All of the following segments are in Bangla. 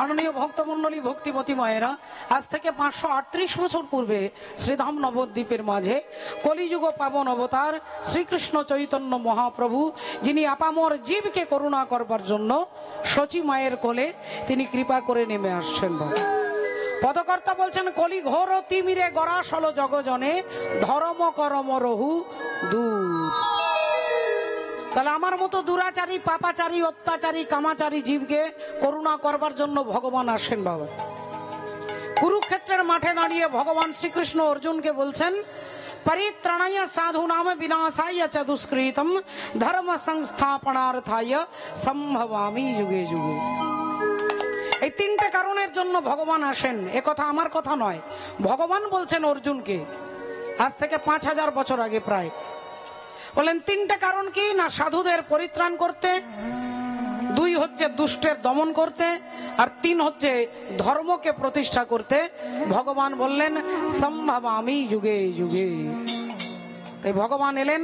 মাননীয় ভক্তমন্ডলী, ভক্তিমতী মায়েরা, আজ থেকে 538 বছর পূর্বে শ্রীধাম নবদ্বীপের মাঝে কলিযুগ পাবন অবতার শ্রীকৃষ্ণ চৈতন্য মহাপ্রভু, যিনি আপামর জীবকে করুণা করবার জন্য শচী মায়ের কোলে তিনি কৃপা করে নেমে আসছেন। পদকর্তা বলছেন, কলি ঘোর তিমিরে গরাসল জগজনে ধর্ম করম রহু দূর। তাহলে আমার মতো দুরাচারী, পাপাচারী, অত্যাচারী, কামাচারী জীবকে করুণা করবার জন্য ভগবান আসেন। বাবা, কুরুক্ষেত্রের মাঠে দাঁড়িয়ে ভগবান শ্রীকৃষ্ণ অর্জুনকে বলছেন, পরিত্রাণায় সাধুনাম বিনাশায় চ দুষ্কৃতম ধর্ম সংস্থাপনার্থায় সম্ভবামি যুগে যুগে। এই তিনটে কারণের জন্য ভগবান আসেন। এ কথা আমার কথা নয়, ভগবান বলছেন অর্জুনকে আজ থেকে 5000 বছর আগে প্রায়। বলেন তিনটে কারণ কি না, সাধুদের পরিত্রাণ করতে, 2 হচ্ছে দুষ্টের দমন করতে, আর 3 হচ্ছে ধর্মকে প্রতিষ্ঠা করতে। ভগবান বললেন সম্ভবামি যুগে যুগে। তাই ভগবান এলেন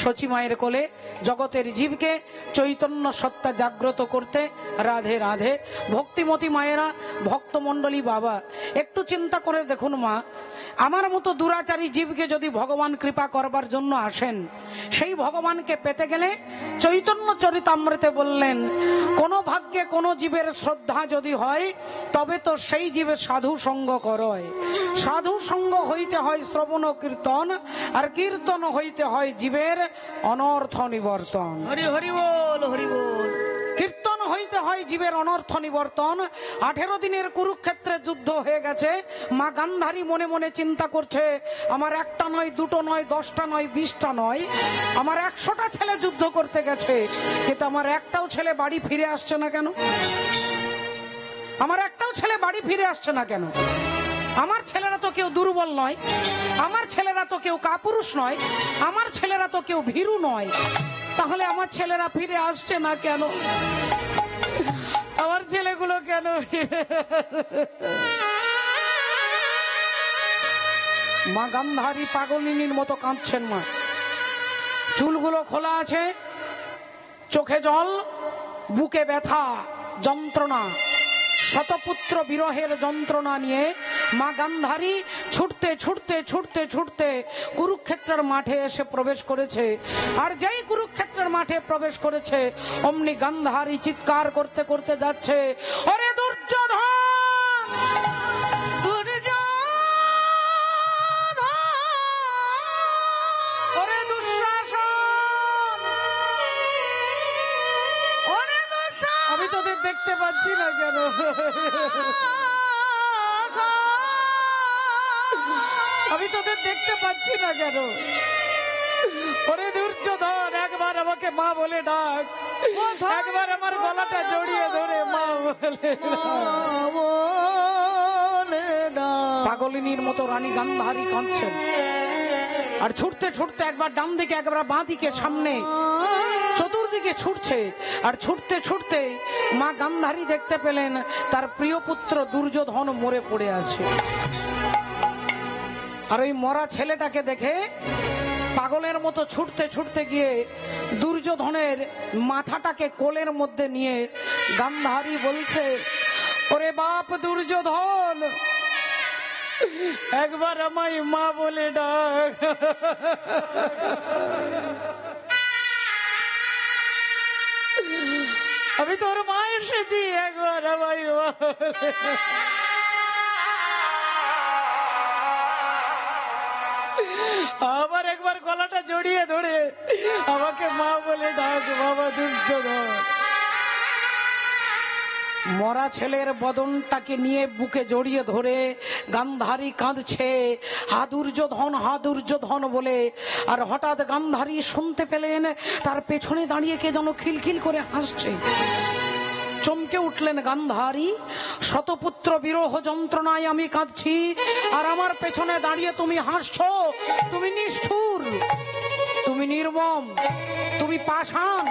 শচী মায়ের কোলে জগতের জীবকে চৈতন্য সত্তা জাগ্রত করতে। রাধে রাধে। ভক্তিমতী মায়েরা, ভক্তমণ্ডলী বাবা, একটু চিন্তা করে দেখুন মা, আমার মতো দুরাচারী জীবকে যদি ভগবান কৃপা করবার জন্য আসেন, সেই ভগবানকে পেতে গেলে চৈতন্য চরিতামৃতে বললেন, কোন ভাগ্যে কোন জীবের শ্রদ্ধা যদি হয় তবে তো সেই জীবে সাধু সঙ্গ করয়। সাধু সঙ্গ হইতে হয় শ্রবণ কীর্তন, আর কীর্তন হইতে হয় জীবের অনর্থ নিবর্তন। হরি হরি বল, হরি বল। কীর্তন হইতে হয় জীবের অনর্থ নিবর্তন। 18 দিনের কুরুক্ষেত্রে যুদ্ধ হয়ে গেছে। মা গান্ধারী মনে মনে চিন্তা করছে, আমার একটা নয়, দুটো নয়, 10টা নয়, 20টা নয়, আমার 100টা ছেলে যুদ্ধ করতে গেছে, কিন্তু আমার একটাও ছেলে বাড়ি ফিরে আসছে না কেন? আমার একটাও ছেলে বাড়ি ফিরে আসছে না কেন? আমার ছেলেরা তো কেউ দুর্বল নয়, আমার ছেলেরা তো কেউ কাপুরুষ নয়, আমার ছেলেরা তো কেউ ভীরু নয়, তাহলে আমার ছেলেরা ফিরে আসছে না কেন? আমার ছেলেগুলো কেন? মা গান্ধারী পাগলিনীর মতো কাঁদছেন। মা চুলগুলো খোলা আছে, চোখে জল, বুকে ব্যথা, যন্ত্রণা, শতপুত্র বিরহের যন্ত্রণা নিয়ে মা গান্ধারী ছুটতে ছুটতে ছুটতে ছুটতে কুরুক্ষেত্রের মাঠে এসে প্রবেশ করেছে। আর যেই কুরুক্ষেত্রের মাঠে প্রবেশ করেছে, অমনি গান্ধারী চিৎকার করতে করতে যাচ্ছে, ওরে দুর্যোধন, ওরে দুঃশাসন, আমি তোদের দেখতে পাচ্ছি না কেন? আমি তোদের দেখতে পাচ্ছি না কেন? ওরে দুর্যোধন, একবার আমাকে মা বলে ডাক, একবার আমার গলাটা জড়িয়ে ধরে মা বলে ডাক। পাগলিনীর মতো রানী গান্ধারী কাঁদছেন, আর ছুটতে ছুটতে একবার ডান দিকে, একবার বাঁ দিকে, সামনে চতুর্দিকে ছুটছে। আর ছুটতে ছুটতে মা গান্ধারী দেখতে পেলেন তার প্রিয় পুত্র দুর্যোধন মরে পড়ে আছে। আর ওই মরা ছেলেটাকে দেখে পাগলের মতো ছুটতে ছুটতে গিয়ে দুর্যোধনের মাথাটাকে কোলের মধ্যে নিয়ে গান্ধারী বলছে, ওরে বাপ দুর্যোধন, একবার আমায় মা বলে ডাক। আমি তোর মা এসেছি, একবার আমায় মা বলে। আবার একবার গলাটা জড়িয়ে ধরে আমাকে মা বলে ডাক, বাবা দুর্যোধন। মরা ছেলের বদনটাকে নিয়ে বুকে জড়িয়ে ধরে গান্ধারী কাঁদছে, হা দুর্যোধন, হা দুর্যোধন বলে। আর হঠাৎ গান্ধারী শুনতে পেলেন তার পেছনে দাঁড়িয়ে কে যেন খিলখিল করে হাসছে। চমকে উঠলেন গান্ধারী, শতপুত্র বিরহ যন্ত্রণায় আমি কাঁদছি, আর আমার পেছনে দাঁড়িয়ে তুমি হাসছো। তুমি নিষ্ঠুর, তুমি নির্মম, তুমি পাষাণ,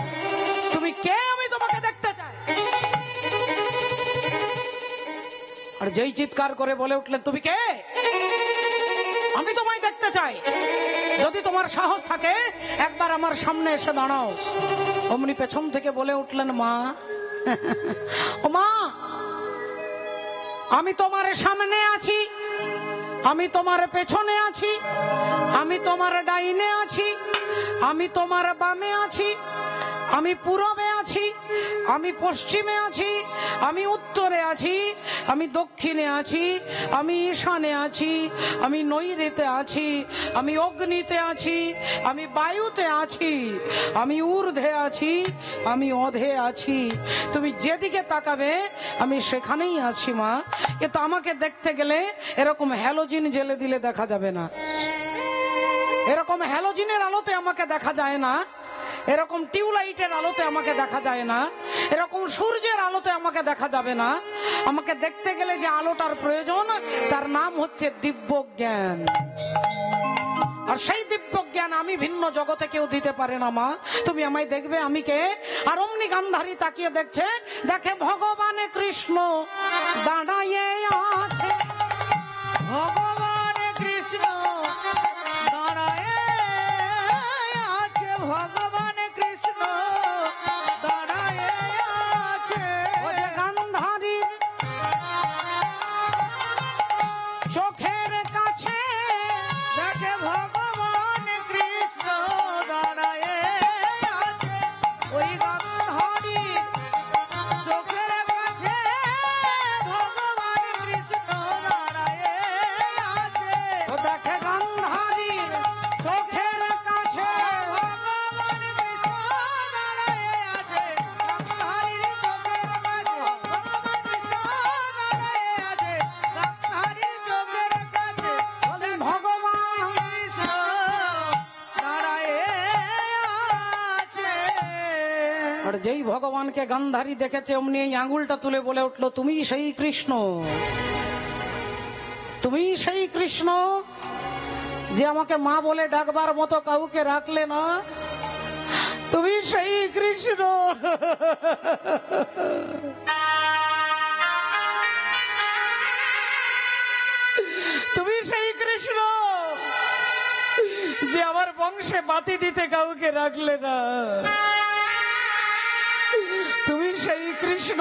তুমি কে? আমি তোমাকে দেখতে চাই। আর যেই চিৎকার করে বলে উঠলেন, তুমি কে? আমি তোমায় দেখতে চাই। যদি তোমার সাহস থাকে একবার আমার সামনে এসে দাঁড়াও। অমনি পেছন থেকে বলে উঠলেন, মা, ও মা, আমি তোমার সামনে আছি, আমি তোমার পেছনে আছি, আমি তোমার ডাইনে আছি, আমি তোমার বামে আছি, আমি পূরবে আছি, আমি পশ্চিমে আছি, আমি উত্তরে আছি, আমি দক্ষিণে আছি, আমি ঈশানে আছি, আমি নৈঋত্যে আছি, আমি অগ্নিতে আছি, আমি বায়ুতে আছি, আমি ঊর্ধ্বে আছি, আমি অধে আছি। তুমি যেদিকে তাকাবে আমি সেখানেই আছি মা। কিন্তু আমাকে দেখতে গেলে এরকম হ্যালোজিন জ্বেলে দিলে দেখা যাবে না, এরকম হ্যালোজিনের আলোতে আমাকে দেখা যায় না, এরকম টিউবলাইটের আলোতে আমাকে দেখা যায় না, এরকম সূর্যের আলোতে আমাকে দেখা যাবে না। আমাকে দেখতে গেলে যে আলোটার প্রয়োজন তার নাম হচ্ছে দিব্য জ্ঞান। আর সেই দিব্য জ্ঞান আমি ভিন্ন জগতে কেউ দিতে পারে না মা। তুমি আমায় দেখবে আমি কে। আর অমনি গান্ধারী তাকিয়ে দেখছে, দেখে ভগবান কৃষ্ণ দাঁড়াইয়ে আছে, ভগবান কৃষ্ণ দাঁড়ায়ে আছে, ভগবান কৃষ্ণ দাঁড়ায়ে আছে। ওরে গান্ধারীর চোখের কাছে দেখে ভগবান কৃষ্ণ দাঁড়ায়ে আছে, ওই গান্ধারী চোখের কাছে ভগবান কৃষ্ণ দাঁড়ায়ে আছে। ও দেখে গান্ধারীর চোখের কাছে ভগবান কৃষ্ণ দাঁড়ায়ে আছে, গান্ধারীর চোখের কাছে ভগবান কৃষ্ণ দাঁড়ায়ে আছে, গান্ধারীর চোখের কাছে ভগবান কৃষ্ণ দাঁড়ায়ে আছে। আর যেই ভগবানকে গান্ধারী দেখেছে অমনি এই আঙুলটা তুলে বলে উঠলো, তুমি সেই কৃষ্ণ, তুমি সেই কৃষ্ণ যে আমাকে মা বলে ডাকবার মতো কাউকে রাখলে না, তুমি সেই কৃষ্ণ। তুমি সেই কৃষ্ণ যে আমার বংশে বাতি দিতে কাউকে রাখলে না, তুমি সেই কৃষ্ণ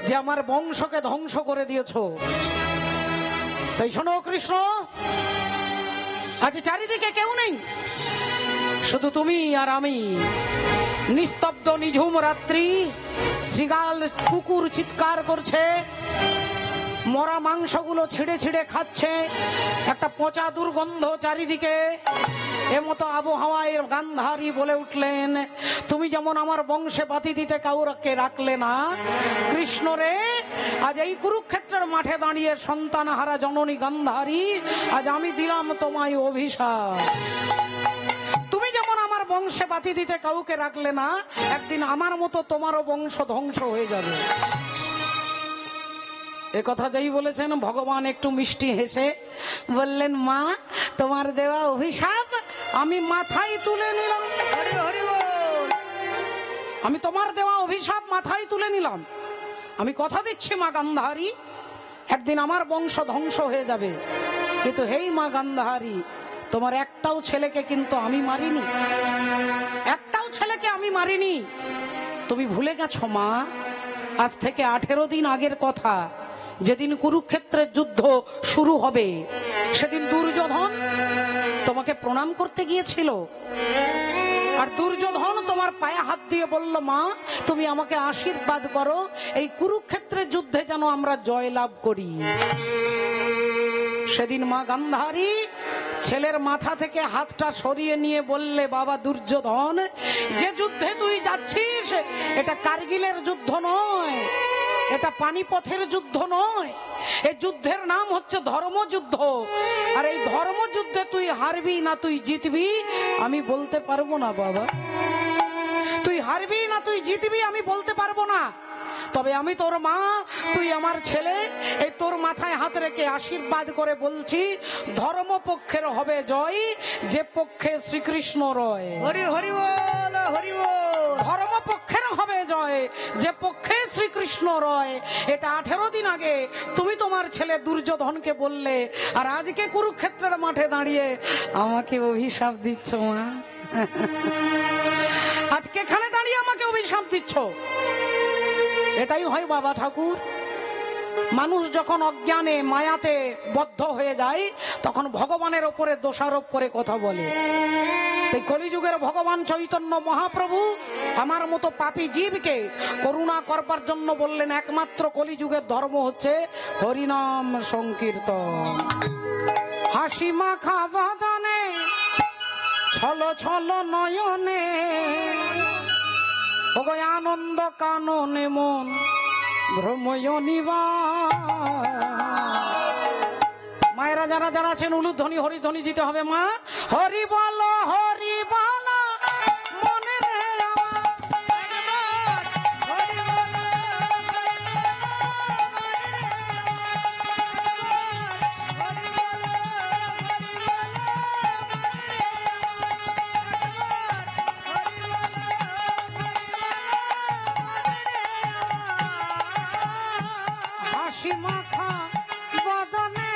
যে আমার বংশকে ধ্বংস করে দিয়েছো। তাই শোনো কৃষ্ণ, আজ চারিদিকে কেউ নেই, শুধু তুমি আর আমি। নিস্তব্ধ নিঝুম রাত্রি, শৃগাল কুকুর চিৎকার করছে, মরা মাংসগুলো ছিঁড়ে ছিঁড়ে খাচ্ছে, একটা পচা দুর্গন্ধ চারিদিকে। এমতো আবহাওয়ায় গান্ধারী বলে উঠলেন, তুমি যেমন আমার বংশে বাতি দিতে কাউকে রাখলে না, কৃষ্ণ রে, আজ এই কুরুক্ষেত্রের মাঠে দাঁড়িয়ে সন্তান হারা জননী গান্ধারী, আজ আমি দিলাম তোমায় অভিশাপ। তুমি যেমন আমার বংশে বাতি দিতে কাউকে রাখলে না, একদিন আমার মতো তোমারও বংশ ধ্বংস হয়ে যাবে। এ কথা যেই বলেছেন ভগবান একটু মিষ্টি হেসে বললেন, মা তোমার দেওয়া অভিশাপ আমি মাথায় তুলে নিলাম। হরি হরি বল। আমি তোমার দেওয়া অভিশাপ মাথায় তুলে নিলাম। আমি কথা দিচ্ছি মা গান্ধারী, একদিন আমার বংশ ধ্বংস হয়ে যাবে। কিন্তু হেই মা গান্ধারী, তোমার একটাও ছেলেকে কিন্তু আমি মারিনি, একটাও ছেলেকে আমি মারিনি। তুমি ভুলে গেছো মা, আজ থেকে 18 দিন আগের কথা, যেদিন কুরুক্ষেত্রের যুদ্ধ শুরু হবে, সেদিন দুর্যোধন তোমাকে প্রণাম করতে গিয়েছিল। আর দুর্যোধন তোমার পায়ে হাত দিয়ে বলল, মা তুমি আমাকে আশীর্বাদ করো, এই কুরুক্ষেত্রের যুদ্ধে যেন আমরা জয় লাভ করি। সেদিন মা গান্ধারী ছেলের মাথা থেকে হাতটা সরিয়ে নিয়ে বললে, বাবা দুর্যোধন, যে যুদ্ধে তুই যাচ্ছিস এটা কার্গিলের যুদ্ধ নয়, এটা পানিপথের যুদ্ধ নয়, এই যুদ্ধের নাম হচ্ছে ধর্মযুদ্ধ। আর এই ধর্মযুদ্ধে তুই হারবি না তুই জিতবি আমি বলতে পারবো না বাবা, তুই হারবি না তুই জিতবি আমি বলতে পারবো না। তবে আমি তোর মা, তুই আমার ছেলে, এই তোর মাথায় হাত রেখে আশীর্বাদ করে বলছি, ধর্মপক্ষের হবে জয়, যে পক্ষে শ্রীকৃষ্ণ রয়। হরি হরি বল, হরি বল। ধর্মপক্ষের হবে জয়, যে পক্ষে শ্রীকৃষ্ণ রয়। এটা 18 দিন আগে তুমি তোমার ছেলে দুর্যোধনকে বললে, আর আজকে কুরুক্ষেত্রের মাঠে দাঁড়িয়ে আমাকে অভিশাপ দিচ্ছ মা। আজকে এখানে দাঁড়িয়ে আমাকে অভিশাপ দিচ্ছ। এটাই হয় বাবা ঠাকুর, মানুষ যখন অজ্ঞানে মায়াতে বদ্ধ হয়ে যায় তখন ভগবানের ওপরে দোষারোপ করে কথা বলে। তাই কলিযুগের ভগবান চৈতন্য মহাপ্রভু আমার মতো পাপী জীবকে করুণা করবার জন্য বললেন একমাত্র কলিযুগের ধর্ম হচ্ছে হরিনাম সংকীর্তন। হাসি মাখা বদনে ছল ছল নয়নে ওগো আনন্দ কাননে মন ভ্রময় মায়েরা যারা যারা আছেন উলুধ্বনি হরিধ্বনি দিতে হবে। মা হরি বলো হরি বলো মনে রে আমার। হরি বল হাসি মাখা বদনে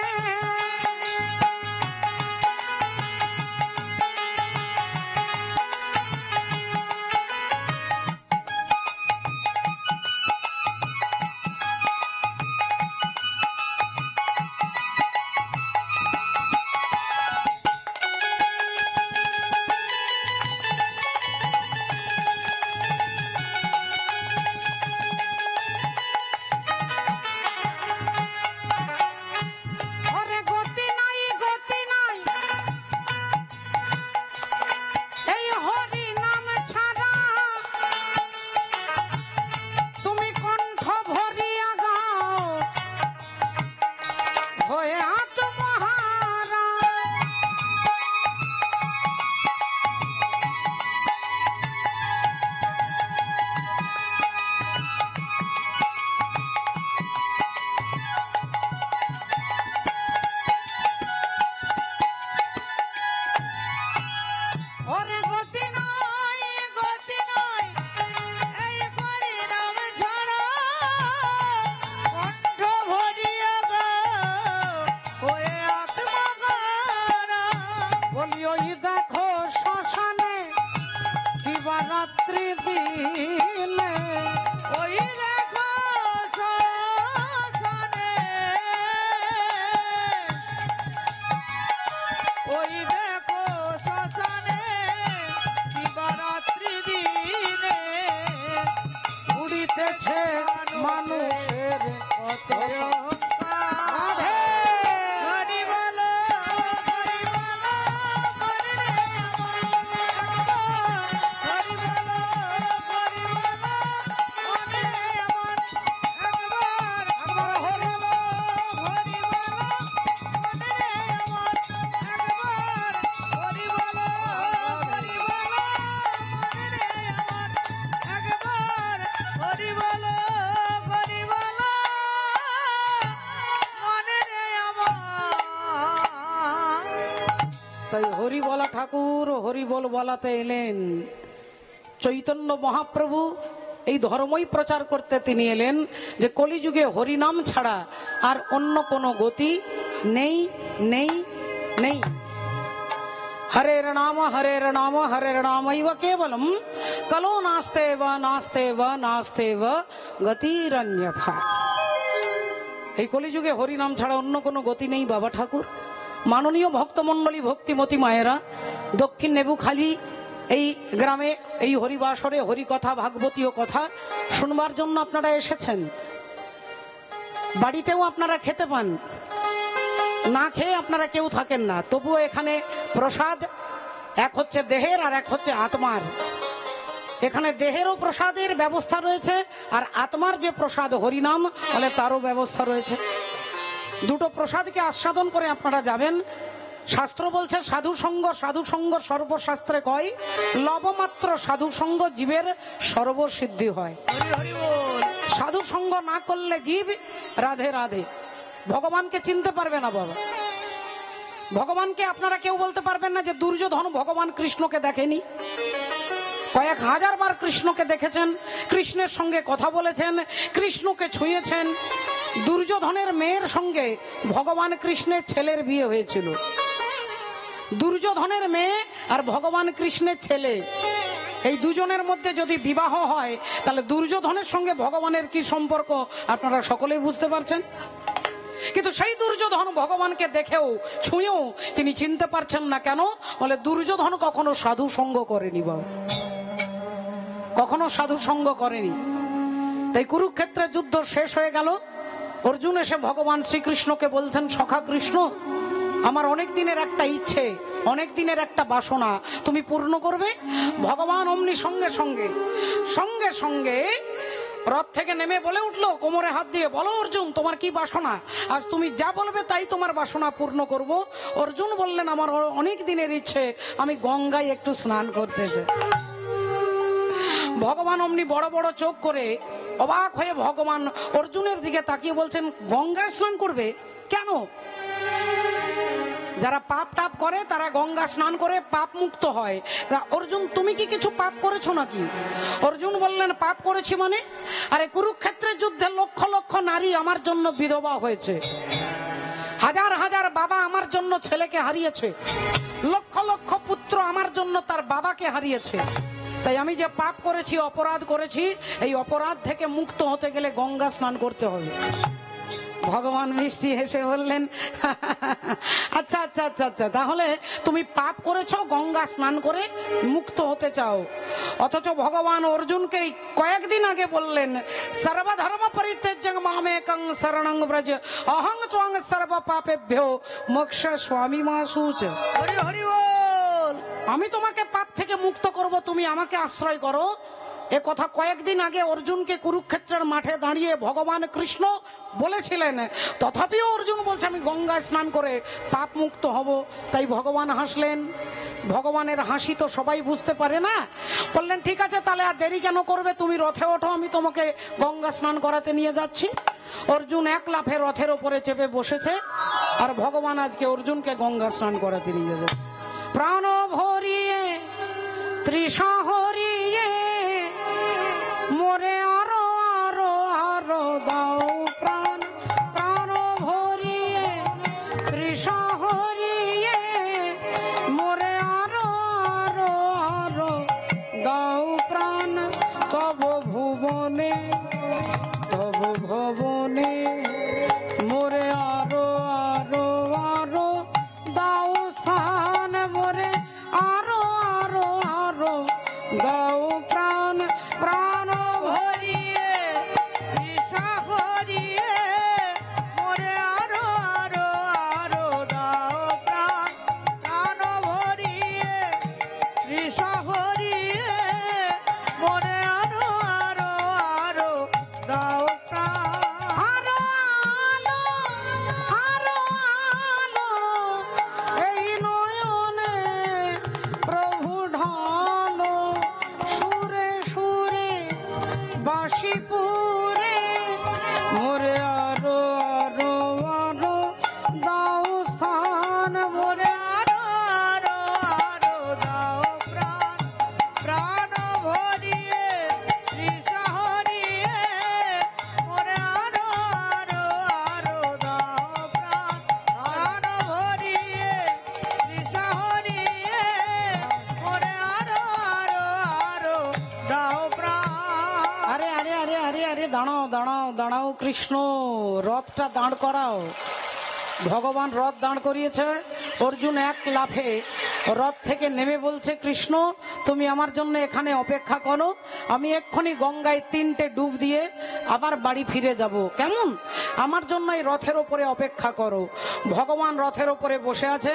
রাত্রি দিনে ওই দেখো শ্মশানে, ওই দেখো শ্মশানে শিবরাত্রি দিনে উড়িতেছে মানুষের কত অহংকার। হরি বলো, হরি বলো, হরি রে আমার একবার। হরি বলো, হরি বলো, হরি রে আমার একবার। একবার হরি বলো, হরি বলো, হরি রে আমার একবার। হরি বলো, হরি বলো, হরি রে আমার একবার। হরি বলো, হরি বলো, মনে রে আমার। তাই হরি বলা ঠাকুর হরি বল বলাতে এলেন। চৈতন্য মহাপ্রভু এই ধর্মই প্রচার করতে তিনি এলেন যে কলিযুগে হরিনাম ছাড়া আর অন্য কোনো গতি নেই নেই নেই। হরের নাম হরের নাম হরের নামৈব কেবলম কলো নাস্তেব নাস্তেব নাস্তেব গতিরন্যথা। এই কলিযুগে হরিনাম ছাড়া অন্য কোনো গতি নেই বাবা ঠাকুর। মাননীয় ভক্তমণ্ডলী ভক্তিমতী মায়েরা, দক্ষিণ নেবুখালী এই গ্রামে এই হরিবাসরে হরিকথা ভাগবতীয় কথা শুনবার জন্য আপনারা এসেছেন। বাড়িতেও আপনারা খেতে পান, না খেয়ে আপনারা কেউ থাকেন না, তবুও এখানে প্রসাদ এক হচ্ছে দেহের আর এক হচ্ছে আত্মার। এখানে দেহেরও প্রসাদের ব্যবস্থা রয়েছে আর আত্মার যে প্রসাদ হরিনাম তাহলে তারও ব্যবস্থা রয়েছে। দুটো প্রসাদকে আস্বাদন করে আপনারা যাবেন। শাস্ত্র বলছে সাধু সঙ্গ সর্বশাস্ত্রে কয় লবমাত্র সাধু সঙ্গ জীবের সর্বসিদ্ধি হয়। হরি হরি বল। সাধু সঙ্গ না করলে জীব রাধে রাধে ভগবানকে চিনতে পারবে না বাবা। ভগবানকে আপনারা কেউ বলতে পারবেন না যে দুর্যোধন ভগবান কৃষ্ণকে দেখেনি। কয়েক হাজার বার কৃষ্ণকে দেখেছেন, কৃষ্ণের সঙ্গে কথা বলেছেন, কৃষ্ণকে ছুঁয়েছেন। দুর্যোধনের মেয়ের সঙ্গে ভগবান কৃষ্ণের ছেলের বিয়ে হয়েছিল। দুর্যোধনের মেয়ে আর ভগবান কৃষ্ণের ছেলে এই দুজনের মধ্যে যদি বিবাহ হয় তাহলে দুর্যোধনের সঙ্গে ভগবানের কি সম্পর্ক আপনারা সকলেই বুঝতে পারছেন। কিন্তু সেই দুর্যোধন ভগবানকে দেখেও ছুঁয়েও তিনি চিনতে পারছেন না। কেন? বলে দুর্যোধন কখনো সাধু সঙ্গ করেনি, বাবা, কখনো সাধু সঙ্গ করেনি। তাই কুরুক্ষেত্রের যুদ্ধ শেষ হয়ে গেল। অর্জুন এসে ভগবান শ্রীকৃষ্ণকে বলছেন, সখা কৃষ্ণ, আমার অনেক দিনের একটা ইচ্ছে, অনেক দিনের একটা বাসনা তুমি পূর্ণ করবে। ভগবান অমনি সঙ্গে সঙ্গে সঙ্গে সঙ্গে রথ থেকে নেমে বলে উঠলো, কোমরে হাত দিয়ে, বলো অর্জুন তোমার কি বাসনা? আজ তুমি যা বলবে তাই তোমার বাসনা পূর্ণ করব। অর্জুন বললেন, আমার অনেক দিনের ইচ্ছে, আমি গঙ্গায় একটু স্নান করতে চাই। ভগবান অমনি বড় বড় চোখ করে অবাক হয়ে ভগবান অর্জুনের দিকে তাকিয়ে বলছেন, গঙ্গায় স্নান করবে? কেন? যারা পাপ টাপ করে তারা গঙ্গা স্নান করে পাপ মুক্ত হয়। অর্জুন তুমি কি কিছু পাপ করেছো নাকি? অর্জুন বললেন, পাপ করেছি মানে? আরে কুরুক্ষেত্রের যুদ্ধে লক্ষ লক্ষ নারী আমার জন্য বিধবা হয়েছে, হাজার হাজার বাবা আমার জন্য ছেলেকে হারিয়েছে, লক্ষ লক্ষ পুত্র আমার জন্য তার বাবাকে হারিয়েছে। তাই আমি যে পাপ করেছি, অপরাধ করেছি, এই অপরাধ থেকে মুক্ত হতে গেলে গঙ্গা স্নান করতে হবে। ভগবান মিষ্টি হেসে বললেন, আচ্ছা আচ্ছা আচ্ছা আচ্ছা, তাহলে তুমি পাপ করেছো, গঙ্গা স্নান করে মুক্ত হতে চাও। অথচ ভগবান অর্জুনকে কয়েকদিন আগে বললেন, সর্বধর্ম পরিত্যাজ্য মামেকং শরণং ব্রজ অহং ত্বং সর্ব পাপেভ্যো মোক্ষ স্বামী মাসুচ। হরি হরি বল। আমি তোমাকে পাপ থেকে মুক্ত করব, তুমি আমাকে আশ্রয় করো। এ কথা কয়েকদিন আগে অর্জুনকে কুরুক্ষেত্রের মাঠে দাঁড়িয়ে ভগবান কৃষ্ণ বলেছিলেন। তথাপিও অর্জুন বলছে, আমি গঙ্গায় স্নান করে পাপ মুক্ত হব। তাই ভগবান হাসলেন। ভগবানের হাসি তো সবাই বুঝতে পারে না। বললেন, ঠিক আছে, তাহলে আর দেরি কেন করবে, তুমি রথে ওঠো, আমি তোমাকে গঙ্গা স্নান করাতে নিয়ে যাচ্ছি। অর্জুন এক লাফে রথের ওপরে চেপে বসেছে, আর ভগবান আজকে অর্জুনকে গঙ্গা স্নান করাতে নিয়ে যাচ্ছে। প্রাণ ভরিয়ে তৃষা হরিয়ে মোরে আরো আরো আরো দাও প্রাণ, প্রাণ ভরিয়ে তৃষা হরিয়ে মোরে আরো আরো আরো দাও প্রাণ। তব ভুবনে তব ভবনে মোরে আরো আরো আরো দাও স্থান, মোরে আরো আরো আরো দাও প্রাণ। প্রাণ ভরিয়ে তৃষা হরিয়ে মোরে আরো আরো আরো দাও প্রাণ। প্রাণ ভরিয়ে তৃষা হরিয়ে মোরে আরো আরো আরো দাও প্রাণ। আরো আলো আরো আলো এই নয়নে প্রভু ঢালো, সুরে সুরে বাসিপুরে মোরে আরো আরো আরো দাও স্থান, মোরে আরো আরো আরো দাও প্রাণ। প্রাণ ভরিয়ে তৃষা হরিয়ে মোরে আরো আরো আরো দাও প্রাণ। প্রাণ ভরিয়ে তৃষা হরিয়ে মোরে আরো আরো আরো দাও প্রাণ। আরে আরে আরে আরে আরে দাঁড়াও দাঁড়াও দাঁড়াও, কৃষ্ণ রথটা দাঁড় করাও। ভগবান রথ দাঁড় করিয়েছে। অর্জুন এক লাফে রথ থেকে নেমে বলছে, কৃষ্ণ তুমি আমার জন্য এখানে অপেক্ষা করো, আমি এক্ষুনি গঙ্গায় 3টে ডুব দিয়ে আবার বাড়ি ফিরে যাব। কেমন? আমার জন্য এই রথের ওপরে অপেক্ষা করো। ভগবান রথের ওপরে বসে আছে।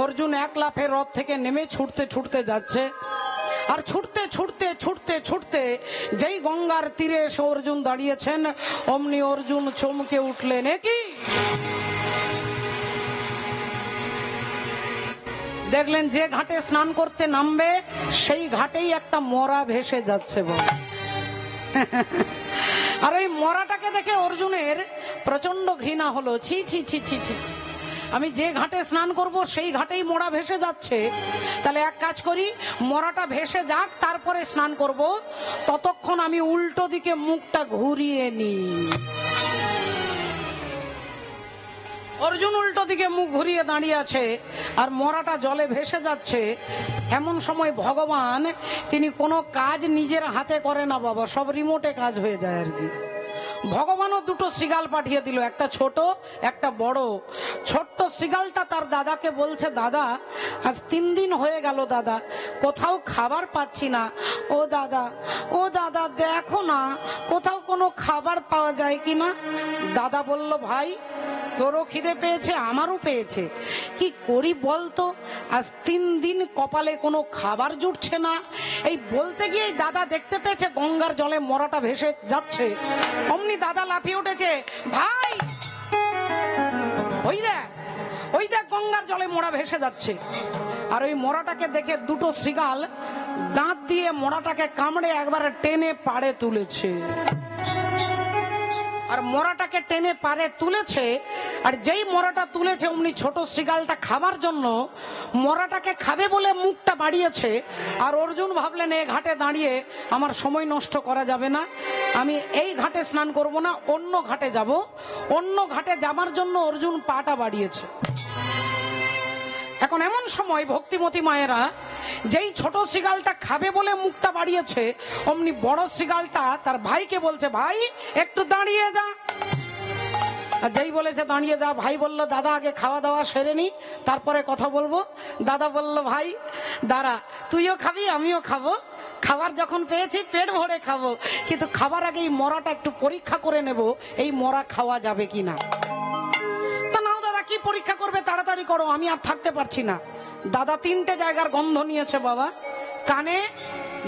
অর্জুন এক লাফে রথ থেকে নেমে ছুটতে ছুটতে যাচ্ছে। আর ছুটতে ছুটতে ছুটতে ছুটতে যেই গঙ্গার তীরে এসে অর্জুন দাঁড়িয়েছেন, অমনি অর্জুন চমকে উঠলেন। এ কি? দেখলেন যে ঘাটে স্নান করতে নামবে সেই ঘাটেই একটা মরা ভেসে যাচ্ছে বলে। আর ওই মরাটাকে দেখে অর্জুনের প্রচন্ড ঘৃণা হলো। ছি ছি ছি ছি ছি ছি, আমি যে ঘাটে স্নান করব সেই ঘাটেই মরা ভেসে যাচ্ছে। তাহলে এক কাজ করি, মরাটা ভেসে যাক, তারপরে স্নান করব। ততক্ষণ আমি উল্টো দিকে মুখটা ঘুরিয়ে নিই। অর্জুন উল্টো দিকে মুখ ঘুরিয়ে দাঁড়িয়ে আছে আর মরাটা জলে ভেসে যাচ্ছে। এমন সময় ভগবান তিনি কোনো কাজ নিজের হাতে করে না বাবা, সব রিমোটে কাজ হয়ে যায় আর কি। ভগবানও দুটো শৃগাল পাঠিয়ে দিল, একটা ছোট একটা বড়। ছোট্ট শৃগালটা তার দাদাকে বলছে, দাদা আজ 3 দিন হয়ে গেল দাদা, কোথাও খাবার পাচ্ছি না। ও দাদা দেখো না কোথাও কোনো খাবার পাওয়া যায় কিনা। দাদা বলল, ভাই তোরও খিদে পেয়েছে আমারও পেয়েছে, কি করি বলতো, আজ 3 দিন কপালে কোনো খাবার জুটছে না। এই বলতে গিয়ে দাদা দেখতে পেয়েছে গঙ্গার জলে মরাটা ভেসে যাচ্ছে। অমনি দাদা লাফিয়ে উঠেছে, ভাই ওই দেখ গঙ্গার জলে মরা ভেসে যাচ্ছে। আর ওই মরাটাকে দেখে দুটো শৃগাল দাঁত দিয়ে মরাটাকে কামড়ে একবারে টেনে পাড়ে তুলেছে। আর মরাটাকে টেনে পাড়ে তুলেছে, আর যেই মরাটা তুলেছে অমনি ছোট শৃগালটা খাবার জন্য মরাটাকে খাবে বলে মুখটা বাড়িয়েছে। আর অর্জুন ভাবলেন এই ঘাটে দাঁড়িয়ে আমার সময় নষ্ট করা যাবে না, আমি এই ঘাটে স্নান করব না, অন্য ঘাটে যাব। অন্য ঘাটে যাবার জন্য অর্জুন পাটা বাড়িয়েছে। এখন এমন সময় ভক্তিমতী মায়েরা যেই ছোট শৃগালটা খাবে বলে মুখটা বাড়িয়েছে অমনি বড় শৃগালটা তার ভাইকে বলছে, ভাই একটু দাঁড়িয়ে যা। আর যেই বলেছে দাঁড়িয়ে যা, ভাই বলল, দাদা আগে খাওয়া দাওয়া সেরে নি তারপরে কথা বলবো। দাদা বলল, ভাই দাঁড়া, তুইও খাবি আমিও খাবো, খাবার যখন পেয়েছি পেট ভরে খাবো, কিন্তু খাবার আগে এই মরাটা একটু পরীক্ষা করে নেব, এই মরা খাওয়া যাবে কিনা। তা নাও দাদা, কি পরীক্ষা করবে, তাড়াতাড়ি করো, আমি আর থাকতে পারছি না। দাদা 3টে জায়গার গন্ধ নিয়েছে বাবা, কানে,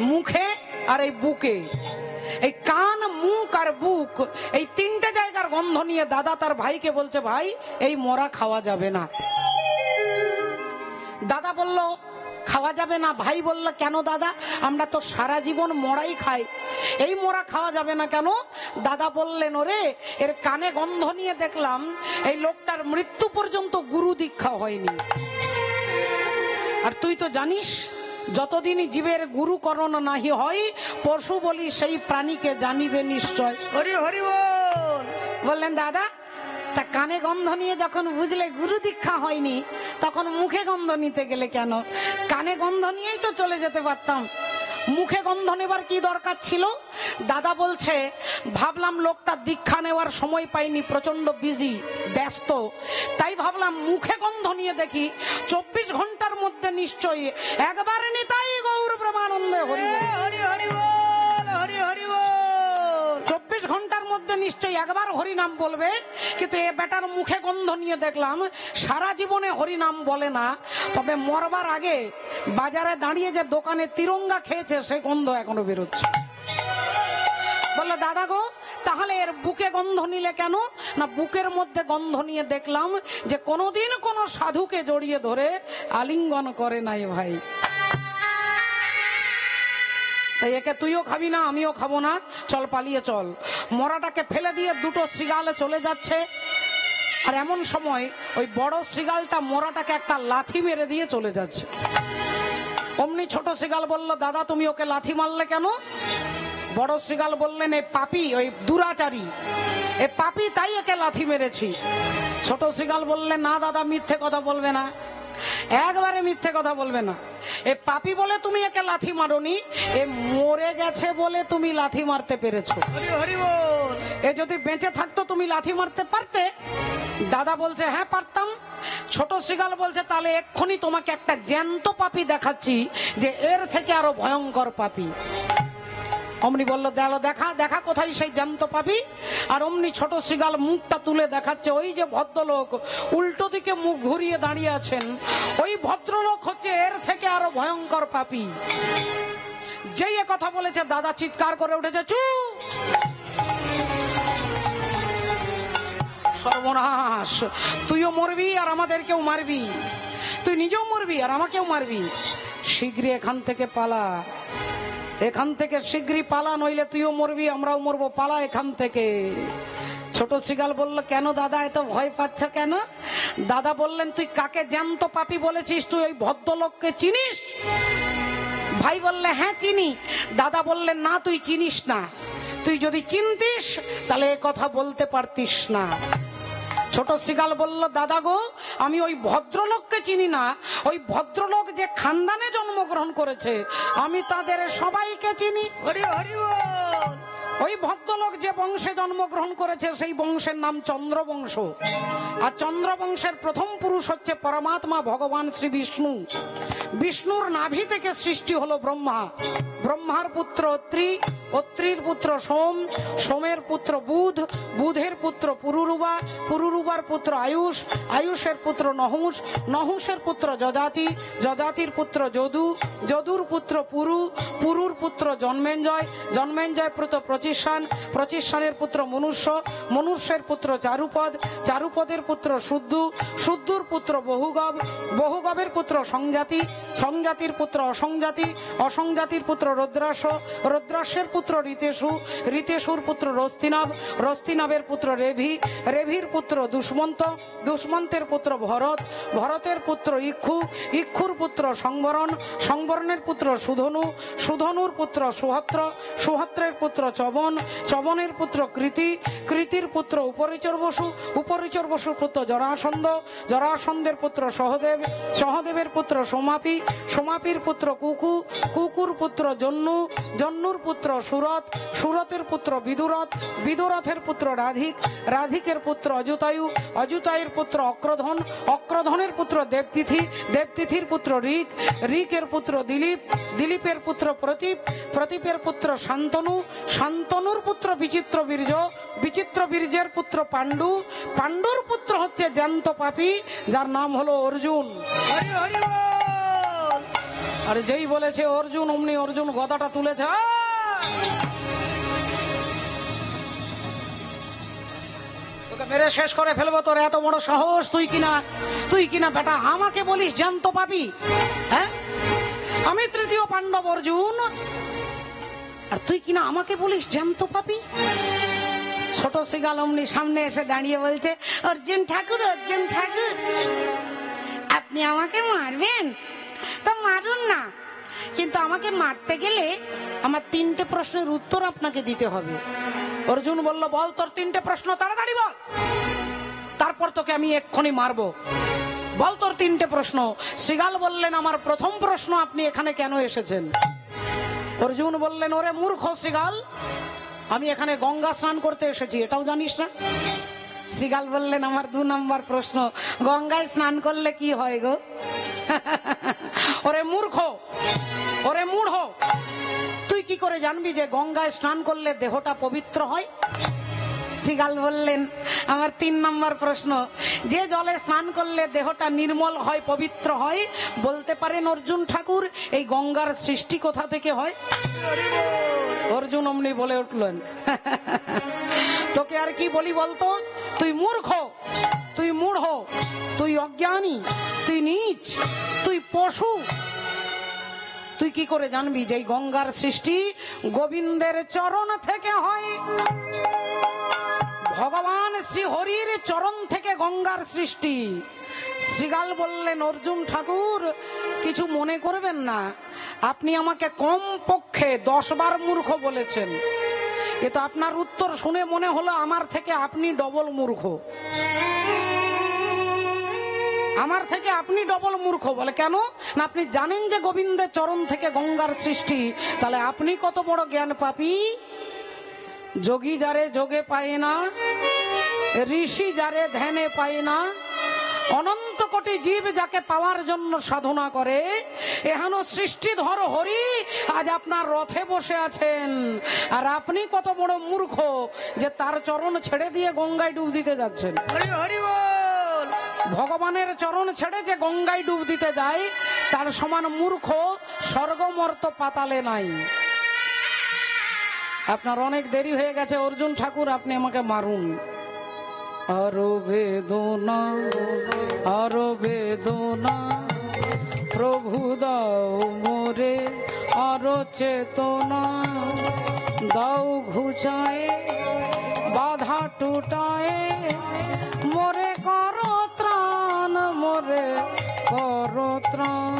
মুখে আর এই বুকে। এই কান, মুখ আর বুক, এই 3টে জায়গার গন্ধ নিয়ে দাদা তার ভাইকে বলছে, ভাই এই মরা খাওয়া যাবে না। দাদা বলল, খাওয়া যাবে না। ভাই বলল, কেন দাদা, আমরা তো সারা জীবন মরাই খাই, এই মরা খাওয়া যাবে না কেন? দাদা বললেন, ওরে এর কানে গন্ধ নিয়ে দেখলাম এই লোকটার মৃত্যু পর্যন্ত গুরু দীক্ষা হয়নি। আর তুই তো জানিস যতদিন জীবের গুরুকরণ নাহি হয় পশু বলি সেই প্রাণীকে জানিবে নিশ্চয়। হরি হরি বল। বললেন, দাদা তা কানে গন্ধ নিয়ে যখন বুঝলে গুরু দীক্ষা হয়নি তখন মুখে গন্ধ নিতে গেলে কেন? কানে গন্ধ নিয়েই তো চলে যেতে পারতাম, মুখে গন্ধ নেবার কি দরকার ছিল? দাদা বলছে, ভাবলাম লোকটা দীক্ষা নেওয়ার সময় পাইনি, প্রচন্ড বিজি ব্যস্ত, তাই ভাবলাম মুখে গন্ধ নিয়ে দেখি 24 ঘন্টার মধ্যে নিশ্চয়ই একবার নিতাই গৌর প্রেমানন্দে হরি হরি হরি বল, হরি হরি বল। 24 ঘন্টার মধ্যে নিশ্চয়ই একবার হরি নাম বলবে, কিন্তু এ বেটার মুখে গন্ধ নিয়ে দেখলাম সারা জীবনে হরি নাম বলে না, তবে মরবার আগে বাজারে দাঁড়িয়ে যে দোকানে তিরঙ্গা খেয়েছে সে গন্ধ এখনো বেরোচ্ছে। বললো, দাদা গো তাহলে এর বুকে গন্ধ নিলে কেন? না, বুকের মধ্যে গন্ধ নিয়ে দেখলাম যে কোনোদিন কোনো সাধুকে জড়িয়ে ধরে আলিঙ্গন করে নাই ভাই, তাই একে তুইও খাবি না আমিও খাবো না, চল পালিয়ে চল। মরাটাকে ফেলে দিয়ে দুটো শৃগালে চলে যাচ্ছে। আর এমন সময় ওই বড় শৃগালটা মরাটাকে একটা লাথি মেরে দিয়ে চলে যাচ্ছে। অমনি ছোট শৃগাল বলল, দাদা তুমি ওকে লাথি মারলে কেন? বড় শৃগাল বললেন, এই পাপী, ওই দুরাচারী, এ পাপী, তাই একে লাথি মেরেছি। ছোট শৃগাল বললেন, না দাদা মিথ্যে কথা বলবে না, একবারে মিথ্যে কথা বলবে না, এ পাপী বলে তুমি একে লাথি মারোনি, এ মরে গেছে বলে তুমি লাথি মারতে পেরেছো। হরি হরি বল। এ যদি বেঁচে থাকতো তুমি লাথি মারতে পারতে? দাদা বলছে, হ্যাঁ পারতাম। ছোট শৃগাল বলছে, তাহলে এক্ষুনি তোমাকে একটা জ্যান্ত পাপী দেখাচ্ছি যে এর থেকে আরো ভয়ঙ্কর পাপী। অমনি বললো, দেখা দেখা কোথায় সেই জ্যান্ত পাপী? আর অমনি ছোট শৃগাল মুখটা তুলে দেখাচ্ছে, ওই যে ভদ্রলোক উল্টো দিকে মুখ ঘুরিয়ে দাঁড়িয়ে আছেন, ওই ভদ্রলোক হচ্ছে এর থেকে আরো ভয়ঙ্কর পাপী। যেই এ কথা বলেছে দাদা চিৎকার করে উঠেছে, চুপ! সর্বনাশ, তুইও মরবি আর আমাদেরকেও মারবি, তুই নিজেও মরবি আর আমাকেও মারবি, শীঘ্রই এখান থেকে পালা, এখান থেকে শীঘ্রই পালা, নইলে তুইও মরবি আমরাও মরবো, পালা এখান থেকে। ছোট শৃগাল বলল, কেন দাদা এত ভয় পাচ্ছ কেন? দাদা বললেন, তুই কাকে জ্যান্ত পাপী বলেছিস? তুই ওই ভদ্রলোককে চিনিস? ভাই বললে, হ্যাঁ চিনি। দাদা বললেন, না তুই চিনিস না, তুই যদি চিনতিস তাহলে এ কথা বলতে পারতিস না। ছোট শ্রীগাল বলল, দাদা গো, আমি ওই ভদ্রলোককে চিনি না। ওই ভদ্রলোক যে খানদানে জন্মগ্রহণ করেছে আমি তাদের সবাইকে চিনি। হরি হরি বল। ওই ভদ্রলোক যে বংশে জন্মগ্রহণ করেছে সেই বংশের নাম চন্দ্রবংশ। আর চন্দ্রবংশের প্রথম পুরুষ হচ্ছে পরমাত্মা ভগবান শ্রী বিষ্ণু। বিষ্ণুর নাভি থেকে সৃষ্টি হলো ব্রহ্মা। ব্রহ্মার পুত্র অত্রি, অত্রির পুত্র সোম, সোমের পুত্র বুধ, বুধের পুত্র পুরুরুবা, পুরুরুবার পুত্র আয়ুষ, আয়ুষের পুত্র নহুষ, নহুষের পুত্র যজাতি, যজাতির পুত্র যদু, যদুর পুত্র পুরু, পুরুর পুত্র জন্মেঞ্জয়, জন্মেঞ্জয় পুত্র প্রচিষ্ঠান, প্রচিষ্ঠানের পুত্র মনুষ্য, মনুষ্যের পুত্র চারুপদ, চারুপদের পুত্র শুদ্ধু, শুদ্ধুর পুত্র বহুগব, বহুগবের পুত্র সংজাতি, সংজাতির পুত্র অসংজাতি, অসংজাতির পুত্র রুদ্রাস, রুদ্রাসের পুত্র ঋতেশু, ঋতেশুর পুত্র রস্তিনাভ, রস্তিনাভের পুত্র রেভি, রেভির পুত্র দুষ্মন্ত, দুষ্মন্তের পুত্র ভরত, ভরতের পুত্র ইক্ষু, ইক্ষুর পুত্র সংবরণ, সংবরণের পুত্র সুধনু, সুধনুর পুত্র সুহত্র, সুহত্রের পুত্র চবন, চবনের পুত্র কৃতি, কৃতির পুত্র উপরিচর বসু, উপরিচর বসুর পুত্র জরাসন্ধ, জরাসন্ধের পুত্র সহদেব, সহদেবের পুত্র সোমাপি, সোমাপির পুত্র কুকু, কুকুর পুত্র জন্নু, জন্নুর পুত্র সুরত, সুরতের পুত্র বিদুরথ, বিদুরথের পুত্র রাধিক, রাধিকের পুত্র অযুতায়ু, অযুতায়ুর পুত্র অক্রধন, অক্রধনের পুত্র দেবতিথি, দেবতিথির পুত্র ঋক, ঋকের পুত্র দিলীপ, দিলীপের পুত্র প্রতীপ, প্রতীপের পুত্র শান্তনু, শান্তনুর পুত্র বিচিত্র বীর্য, বিচিত্র বীর্যের পুত্র পাণ্ডু, পাণ্ডুর পুত্র হচ্ছে জ্যান্ত পাপী যার নাম হলো অর্জুন। হরি হরি বল। আর যেই বলেছে অর্জুন অমনি অর্জুন গদাটা তুলেছে। তোকে মেরে শেষ করে ফেলবো, তোর এত বড় সাহস! তুই কিনা বেটা আমাকে বলিস জ্যান্ত পাপী? হ্যাঁ, আমি তৃতীয় পাণ্ডব অর্জুন, আর তুই কিনা আমাকে বলিস জ্যান্ত পাপী? ছোট শ্রীগাল অমনি সামনে এসে দাঁড়িয়ে বলছে, অর্জুন ঠাকুর, অর্জুন ঠাকুর, আপনি আমাকে মারবেন তা মারুন না, কিন্তু আমাকে মারতে গেলে আমার 3টে প্রশ্নের উত্তর আপনাকে দিতে হবে। অর্জুন বলল, বল তোর 3টে প্রশ্ন, তাড়াতাড়ি বল, তারপর তোকে আমি এক্ষুনি মারবো। বল তোর 3টে প্রশ্ন। শ্রীগাল বললেন, আমার প্রথম প্রশ্ন, আপনি এখানে কেন এসেছেন? অর্জুন বললেন, ওরে মূর্খ শ্রীগাল, আমি এখানে গঙ্গা স্নান করতে এসেছি, এটাও জানিস না? শ্রীগাল বললেন, আমার 2 নম্বর প্রশ্ন, গঙ্গায় স্নান করলে কি হয় গো? ওরে মূর্খ, ওরে মূঢ়, তুই কি করে জানবি যে গঙ্গায় স্নান করলে দেহটা পবিত্র হয়? শ্রীগাল বললেন, আমার 3 নম্বর প্রশ্ন, যে জলে স্নান করলে দেহটা নির্মল হয়, পবিত্র হয়, বলতে পারেন অর্জুন ঠাকুর এই গঙ্গার সৃষ্টি কোথা থেকে হয়? অর্জুন অমনি বলে উঠলেন, তোকে আর কি বলি বলতো? তুই মূর্খ, তুই মূঢ়, তুই অজ্ঞানী, তুই নীচ, তুই পশু। তুই কি করে জানবি যে গঙ্গার সৃষ্টি গোবিন্দের চরণ থেকে হয়? ভগবান শ্রী হরির চরণ থেকে গঙ্গার সৃষ্টি। শ্রীগাল বললেন, অর্জুন ঠাকুর কিছু মনে করবেন না, আপনি আমাকে কম পক্ষে 10 বার মূর্খ বলেছেন, কিন্তু আপনার উত্তর শুনে মনে হলো আমার থেকে আপনি ডবল মূর্খ। আমার থেকে আপনি ডবল মূর্খ। বলে কেন? না আপনি জানেন যে গোবিন্দের চরণ থেকে গঙ্গার সৃষ্টি, তাহলে আপনি কত বড় জ্ঞান পাপী। যোগী যারে যোগে পায় না, ঋষি যারে ধ্যানে পায় না, অনন্ত কোটি জীব যাকে পাওয়ার জন্য সাধনা করে, এহেন সৃষ্টিধর হরি আজ আপনার রথে বসে আছেন, আর আপনি কত বড় মূর্খ যে তার চরণ ছেড়ে দিয়ে গঙ্গায় ডুব দিতে যাচ্ছেন। হরি হরি বল। ভগবানের চরণ ছেড়ে যে গঙ্গায় ডুব দিতে যায়, তার সমান মূর্খ স্বর্গমর্ত পাতালে নাই। আপনার অনেক দেরি হয়ে গেছে অর্জুন ঠাকুর, আপনি আমাকে মারুন। আরো বেদনা, আরো বেদনা প্রভু দাও মোরে, আরো চেতনা দাও ঘুচায়, বাধা টুটায়, মোরে করো ত্রাণ, মোরে করো ত্রাণ।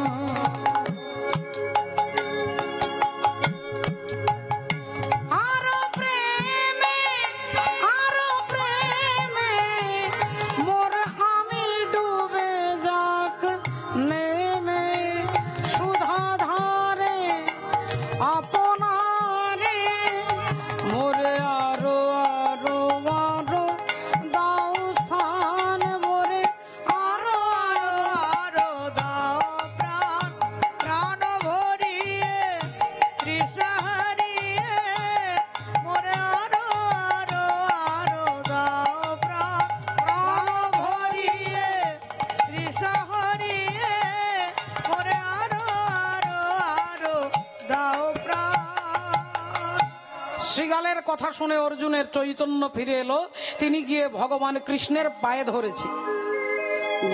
কথা শুনে অর্জুনের চৈতন্য ফিরে এলো। তিনি গিয়ে ভগবান কৃষ্ণের পায়ে ধরেছে।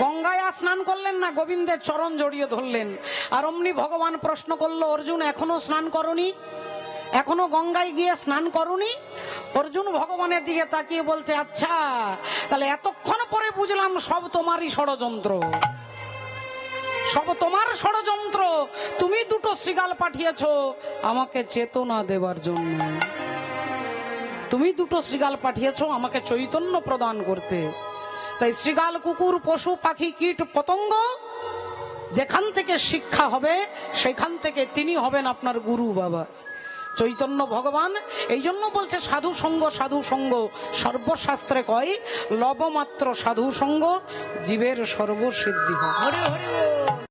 গঙ্গায় আর স্নান করলেন না, গোবিন্দের চরণ জড়িয়ে ধরলেন। আর অমনি ভগবান প্রশ্ন করলো, অর্জুন এখনো স্নান করনি? এখনো গঙ্গায় গিয়ে স্নান করনি? অর্জুন ভগবানের দিকে তাকিয়ে বলছে, আচ্ছা তাহলে এতক্ষণ পরে বুঝলাম সব তোমারই ষড়যন্ত্র, সব তোমার ষড়যন্ত্র। তুমি দুটো শৃগাল পাঠিয়েছো আমাকে চেতনা দেবার জন্য, তুমি দুটো শৃগাল পাঠিয়েছো আমাকে চৈতন্য প্রদান করতে। তাই শৃগাল, কুকুর, পশু পাখি, কীট পতঙ্গ যেখান থেকে শিক্ষা হবে সেখান থেকে তিনি হবেন আপনার গুরু বাবা চৈতন্য ভগবান। এই জন্য বলছে সাধু সঙ্গ, সাধু সঙ্গ সর্বশাস্ত্রে কয় লবমাত্র সাধু সঙ্গ জীবের সর্বসিদ্ধি হয়। হরি হরি বল।